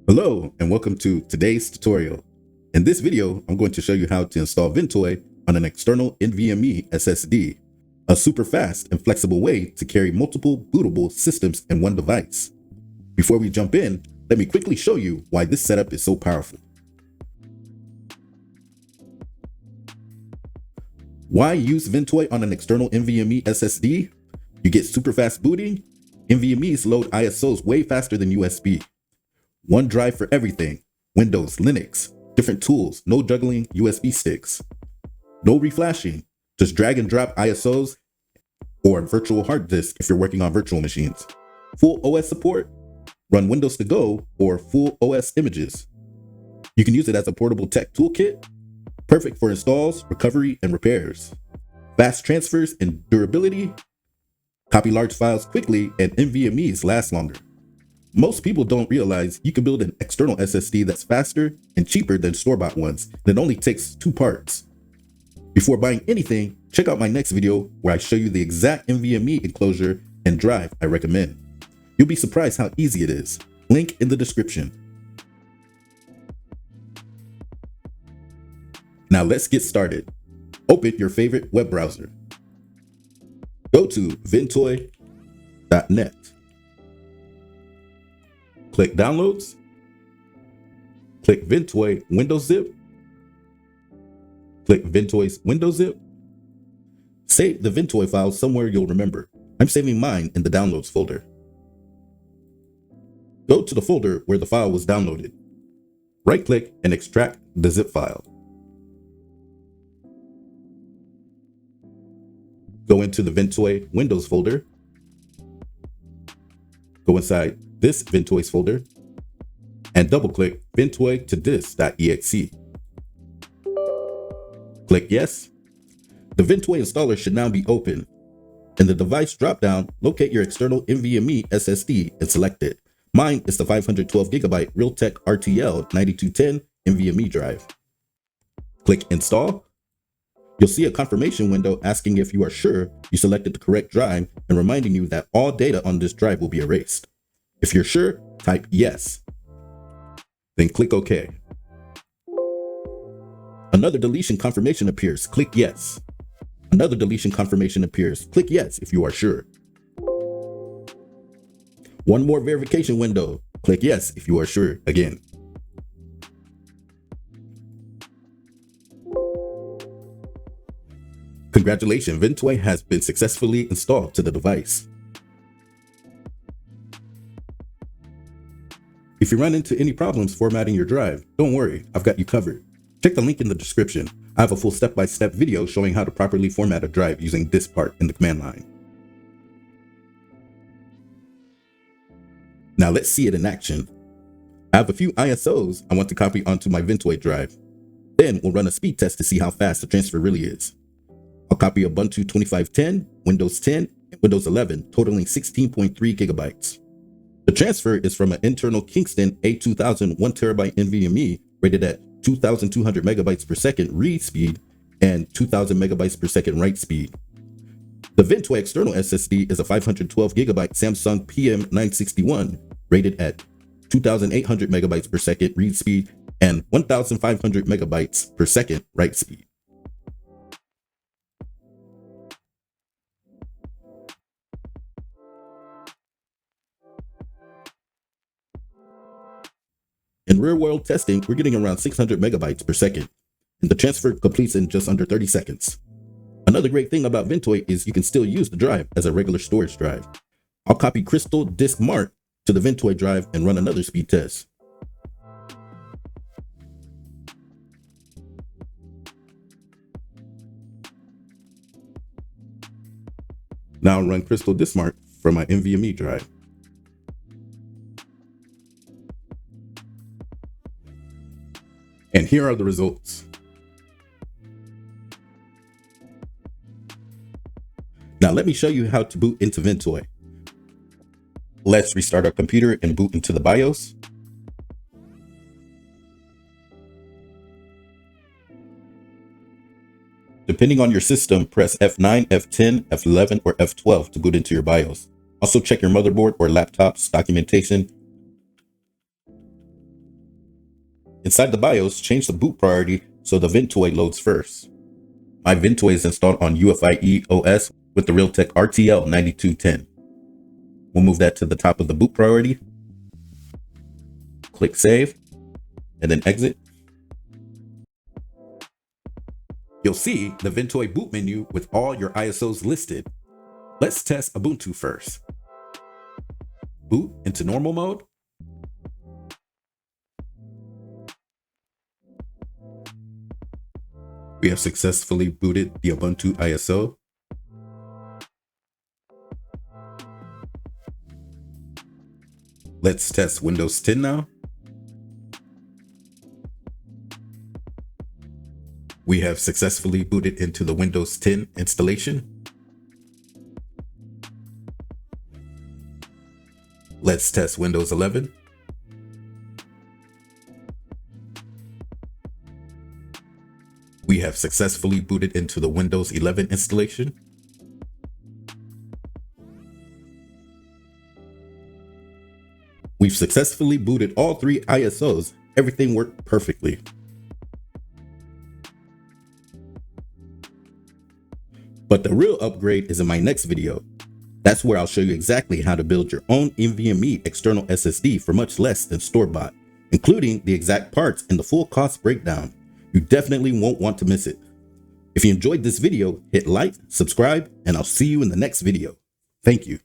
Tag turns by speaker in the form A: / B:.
A: Hello and welcome to today's tutorial. In this video, I'm going to show you how to install Ventoy on an external NVMe SSD, a super fast and flexible way to carry multiple bootable systems in one device. Before we jump in, let me quickly show you why this setup is so powerful. Why use Ventoy on an external NVMe SSD? You get super fast booting. NVMe's load ISOs way faster than USB. One drive for everything: Windows, Linux, different tools, no juggling USB sticks. No reflashing, just drag and drop ISOs or virtual hard disk if you're working on virtual machines. Full OS support, run Windows to go or full OS images. You can use it as a portable tech toolkit, perfect for installs, recovery, and repairs. Fast transfers and durability, copy large files quickly, and NVMe's last longer. Most people don't realize you can build an external SSD that's faster and cheaper than store-bought ones, and it only takes 2 parts. Before buying anything, check out my next video where I show you the exact NVMe enclosure and drive I recommend. You'll be surprised how easy it is. Link in the description. Now let's get started. Open your favorite web browser. Go to ventoy.net. Click Downloads. Click Ventoy Windows Zip. Click Ventoy's Windows Zip. Save the Ventoy file somewhere you'll remember. I'm saving mine in the Downloads folder. Go to the folder where the file was downloaded. Right-click and extract the zip file. Go into the Ventoy Windows folder. Go inside this Ventoy's folder and double-click Ventoy to disk.exe. Click Yes. The Ventoy installer should now be open. In the device dropdown, locate your external NVMe SSD and select it. Mine is the 512GB Realtek RTL 9210 NVMe drive. Click Install. You'll see a confirmation window asking if you are sure you selected the correct drive and reminding you that all data on this drive will be erased. If you're sure, type yes. Then click OK. Another deletion confirmation appears. Click yes. Another deletion confirmation appears. Click yes if you are sure. One more verification window. Click yes if you are sure again. Congratulations, Ventoy has been successfully installed to the device. If you run into any problems formatting your drive, don't worry, I've got you covered. Check the link in the description. I have a full step-by-step video showing how to properly format a drive using this part in the command line. Now let's see it in action. I have a few ISOs I want to copy onto my Ventoy drive. Then we'll run a speed test to see how fast the transfer really is. I'll copy Ubuntu 2510, Windows 10, and Windows 11, totaling 16.3 gigabytes. The transfer is from an internal Kingston A2000 1TB NVMe rated at 2,200 megabytes per second read speed and 2,000 megabytes per second write speed. The Ventoy external SSD is a 512GB Samsung PM961 rated at 2,800 megabytes per second read speed and 1,500 megabytes per second write speed. In real-world testing, we're getting around 600 megabytes per second, and the transfer completes in just under 30 seconds. Another great thing about Ventoy is you can still use the drive as a regular storage drive. I'll copy Crystal Disk Mart to the Ventoy drive and run another speed test. Now I'll run Crystal Disk Mart from my NVMe drive. And here are the results. Now let me show you how to boot into Ventoy. Let's restart our computer and boot into the BIOS. Depending on your system, press F9, F10, F11, or F12 to boot into your BIOS. Also check your motherboard or laptop's documentation Inside the BIOS, change the boot priority so the Ventoy loads first. My Ventoy is installed on UFIe OS with the Realtek RTL 9210. We'll move that to the top of the boot priority. Click Save, and then Exit. You'll see the Ventoy boot menu with all your ISOs listed. Let's test Ubuntu first. Boot into normal mode. We have successfully booted the Ubuntu ISO. Let's test Windows 10 now. We have successfully booted into the Windows 10 installation. Let's test Windows 11. We have successfully booted into the Windows 11 installation. We've successfully booted all 3 ISOs. Everything worked perfectly. But the real upgrade is in my next video. That's where I'll show you exactly how to build your own NVMe external SSD for much less than store-bought, including the exact parts and the full cost breakdown. You definitely won't want to miss it. If you enjoyed this video, hit like, subscribe, and I'll see you in the next video. Thank you.